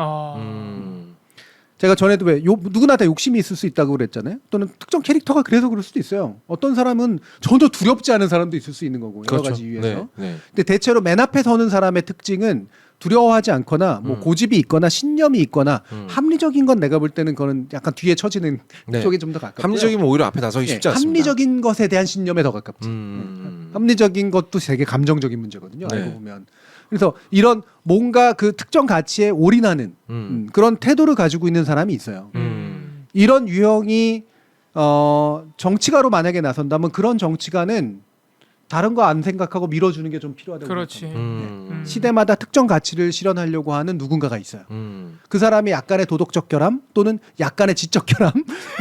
제가 전에도 왜 누구나 다 욕심이 있을 수 있다고 그랬잖아요. 또는 특정 캐릭터가 그래서 그럴 수도 있어요. 어떤 사람은 전혀 두렵지 않은 사람도 있을 수 있는 거고 여러 그렇죠. 가지 이유에서. 네, 네. 근데 대체로 맨 앞에 서는 사람의 특징은 두려워하지 않거나 뭐 고집이 있거나 신념이 있거나 합리적인 건 내가 볼 때는 그거는 약간 뒤에 처지는 네. 쪽에 좀 더 가깝고요. 합리적이면 오히려 앞에 나서기 쉽지 않습니다. 합리적인 것에 대한 신념에 더 가깝지. 합리적인 것도 되게 감정적인 문제거든요. 네. 알고 보면. 그래서 이런 뭔가 그 특정 가치에 올인하는 그런 태도를 가지고 있는 사람이 있어요. 이런 유형이 정치가로 만약에 나선다면 그런 정치가는 다른 거 안 생각하고 밀어주는 게 좀 필요하다고 그렇지. 생각합니다. 시대마다 특정 가치를 실현하려고 하는 누군가가 있어요. 그 사람이 약간의 도덕적 결함 또는 약간의 지적 결함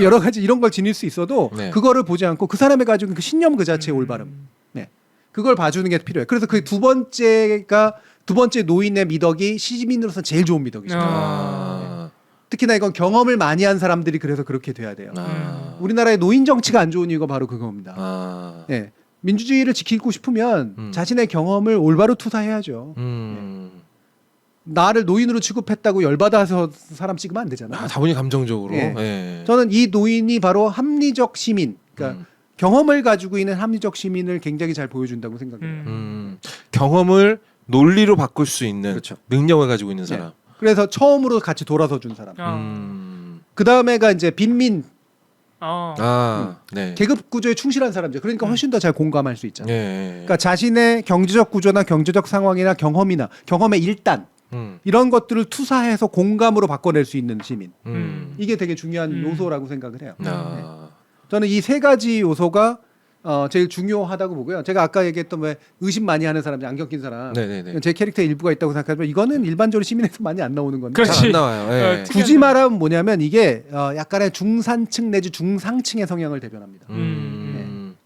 여러 가지 이런 걸 지닐 수 있어도 네. 그거를 보지 않고 그 사람이 가지고 있는 그 신념 그 자체의 올바름, 네, 그걸 봐주는 게 필요해요. 그래서 그 두 번째 노인의 미덕이 시민으로서 제일 좋은 미덕이죠. 특히나 이건 경험을 많이 한 사람들이 그래서 그렇게 돼야 돼요. 우리나라의 노인 정치가 안 좋은 이유가 바로 그겁니다. 네. 민주주의를 지키고 싶으면 자신의 경험을 올바로 투사해야죠. 나를 노인으로 취급했다고 열받아서 사람 찍으면 안 되잖아. 다분히 감정적으로. 예. 예. 저는 이 노인이 바로 합리적 시민, 그러니까 경험을 가지고 있는 합리적 시민을 굉장히 잘 보여준다고 생각해요. 경험을 논리로 바꿀 수 있는 그렇죠. 능력을 가지고 있는 사람. 네. 그래서 처음으로 같이 돌아서 준 사람. 그 다음에가 이제 빈민, 네. 계급 구조에 충실한 사람이죠. 그러니까 훨씬 더 잘 공감할 수 있잖아요. 예. 그러니까 자신의 경제적 구조나 경제적 상황이나 경험이나 경험의 일단 이런 것들을 투사해서 공감으로 바꿔낼 수 있는 시민. 이게 되게 중요한 요소라고 생각을 해요. 저는 이 세 가지 요소가 제일 중요하다고 보고요. 제가 아까 얘기했던 왜 의심 많이 하는 사람, 안경 낀 사람, 네네네. 제 캐릭터의 일부가 있다고 생각하지만 이거는 일반적으로 시민에서 많이 안 나오는 건데. 그렇지. 잘 안 나와요. 예. 굳이 말하면 뭐냐면 이게 약간의 중산층 내지 중상층의 성향을 대변합니다.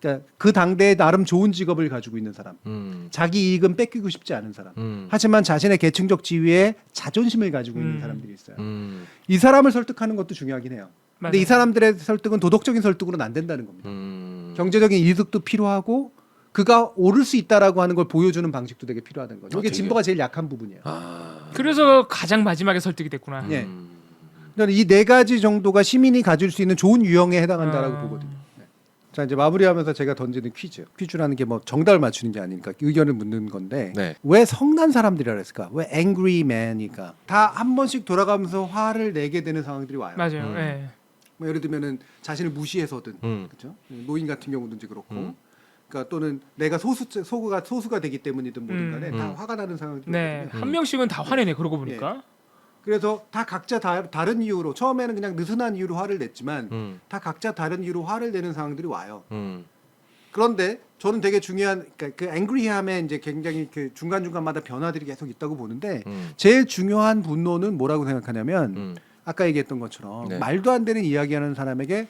그러니까 그 당대에 나름 좋은 직업을 가지고 있는 사람, 자기 이익은 뺏기고 싶지 않은 사람, 하지만 자신의 계층적 지위에 자존심을 가지고 있는 사람들이 있어요. 이 사람을 설득하는 것도 중요하긴 해요. 근데 맞아요. 이 사람들의 설득은 도덕적인 설득으로는 안 된다는 겁니다. 경제적인 이득도 필요하고 그가 오를 수 있다라고 하는 걸 보여주는 방식도 되게 필요하다는 거죠. 이게 되게. 진보가 제일 약한 부분이에요. 그래서 가장 마지막에 설득이 됐구나. 예. 저는 이 네 가지 정도가 시민이 가질 수 있는 좋은 유형에 해당한다라고 보거든요. 네. 자 이제 마무리하면서 제가 던지는 퀴즈라는 게 뭐 정답을 맞추는 게 아니니까 의견을 묻는 건데 네. 왜 성난 사람들이라 그랬을까? 왜 angry man이니까 다 한 번씩 돌아가면서 화를 내게 되는 상황들이 와요. 맞아요. 예. 뭐 예를 들면은 자신을 무시해서든 그렇죠? 노인 같은 경우든지 그렇고. 그러니까 또는 내가 소수가 되기 때문이든 뭐든 간에 다 화가 나는 상황들이 네. 있거든요. 한 명씩은 다 화내네. 그러고 보니까. 그래서 다 각자 다른 이유로 처음에는 그냥 느슨한 이유로 화를 냈지만 다 각자 다른 이유로 화를 내는 상황들이 와요. 그런데 저는 되게 중요한 그러니까 그 앵그리함에 이제 굉장히 그 중간중간마다 변화들이 계속 있다고 보는데 제일 중요한 분노는 뭐라고 생각하냐면 아까 얘기했던 것처럼 네. 말도 안 되는 이야기하는 사람에게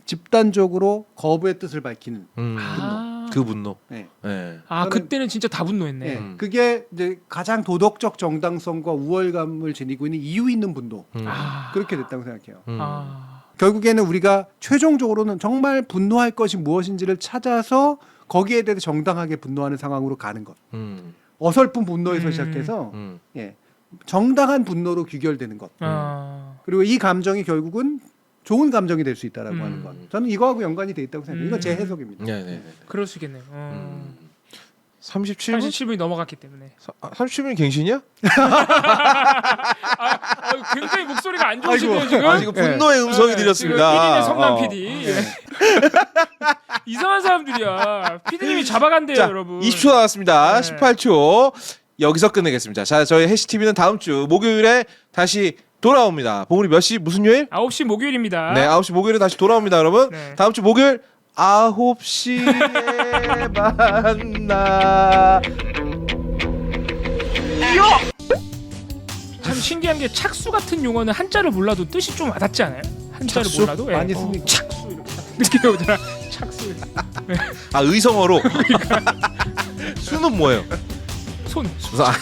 집단적으로 거부의 뜻을 밝히는 그 분노. 네. 예. 아 저는- 그때는 진짜 다 분노했네. 네. 그게 이제 가장 도덕적 정당성과 우월감을 지니고 있는 이유 있는 분노 그렇게 됐다고 생각해요. 결국에는 우리가 최종적으로는 정말 분노할 것이 무엇인지를 찾아서 거기에 대해 정당하게 분노하는 상황으로 가는 것. 어설픈 분노에서 시작해서 예, 정당한 분노로 귀결되는 것. 그리고 이 감정이 결국은 좋은 감정이 될 수 있다라고 하는 것. 저는 이거하고 연관이 돼 있다고 생각해요. 이건 제 해석입니다. 네네. 그럴 수 있겠네요. 37분? 37분이 넘어갔기 때문에. 37분이 갱신이야? 굉장히 목소리가 안 좋으시네요 지금. 지금 분노의 음성이 들렸습니다. PD네 성남 PD. 이상한 사람들이야. PD님이 잡아간대요 자, 여러분. 20초 나왔습니다. 네. 18초. 여기서 끝내겠습니다. 자, 저희 해시TV는 다음 주 목요일에 다시 돌아옵니다. 보물이 몇 시 무슨 요일? 9시 목요일입니다. 네, 9시 목요일에 다시 돌아옵니다, 여러분. 네. 다음 주 목요일 9시에 만나. 신기한 게 착수 같은 용어는 한자를 몰라도 뜻이 좀 와닿지 않아요? 한자를 착수? 몰라도 많이 씁니까? 착수 이렇게 딱 느낌이 오잖아. 착수. 아 의성어로 수는 뭐예요? 손. 아,